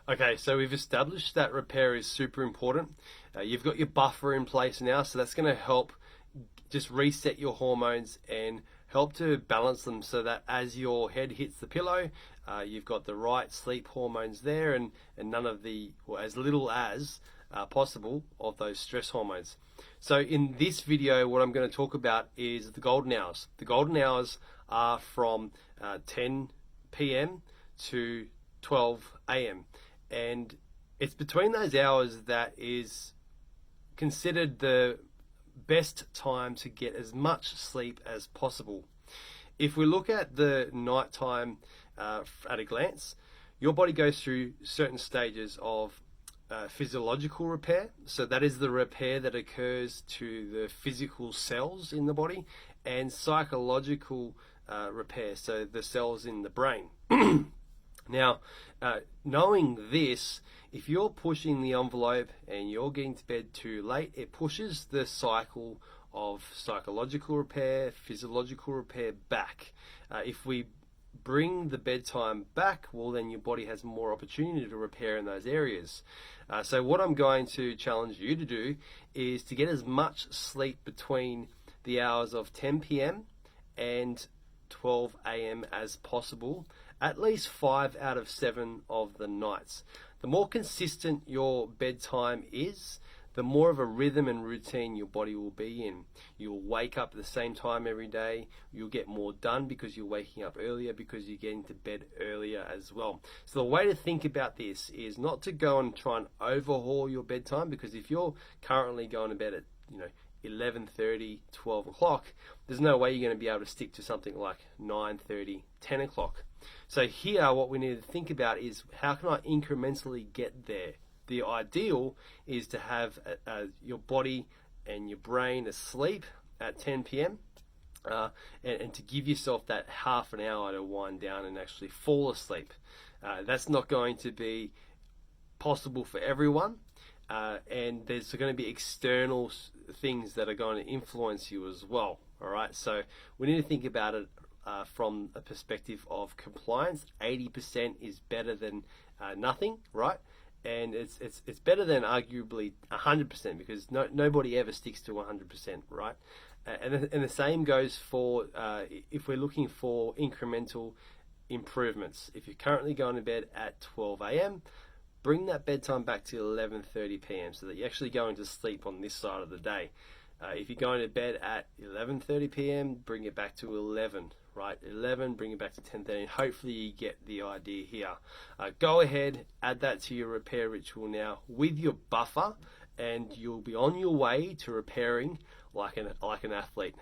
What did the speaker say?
Okay, so we've established that repair is super important. You've got your buffer in place now, so that's going to help just reset your hormones and help to balance them so that as your head hits the pillow, you've got the right sleep hormones there and none of the, or as little as possible of those stress hormones. So in this video, what I'm going to talk about is the golden hours. The golden hours are from 10 p.m. to 12 a.m. And it's between those hours that is considered the best time to get as much sleep as possible. If we look at the nighttime at a glance, your body goes through certain stages of physiological repair. So that is the repair that occurs to the physical cells in the body, and psychological repair, so the cells in the brain. Now, knowing this, if you're pushing the envelope and you're getting to bed too late, it pushes the cycle of psychological repair, physiological repair back. If we bring the bedtime back, well, then your body has more opportunity to repair in those areas. So what I'm going to challenge you to do is to get as much sleep between the hours of 10 p.m. and 12 a.m. as possible, at least 5 out of 7 of the nights. The more consistent your bedtime is, the more of a rhythm and routine your body will be in. You'll wake up at the same time every day. You'll get more done because you're waking up earlier, because you're getting to bed earlier as well. So the way to think about this is not to go and try and overhaul your bedtime, because if you're currently going to bed at 11:30, 12 o'clock, there's no way you're going to be able to stick to something like 9:30, 10 o'clock. So here, what we need to think about is, how can I incrementally get there? The ideal is to have your body and your brain asleep at 10 p.m. And to give yourself that half an hour to wind down and actually fall asleep. That's not going to be possible for everyone. And there's going to be external things that are going to influence you as well. All right, so we need to think about it from a perspective of compliance. 80% is better than nothing, right? And it's better than arguably 100%, because nobody ever sticks to 100%, right? And the same goes for if we're looking for incremental improvements. If you're currently going to bed at 12 a.m., bring that bedtime back to 11:30 p.m. so that you're actually going to sleep on this side of the day. If you're going to bed at 11:30 p.m., bring it back to 11, right? 11, bring it back to 10:30, and hopefully you get the idea here. Go ahead, add that to your repair ritual now with your buffer, and you'll be on your way to repairing like an athlete.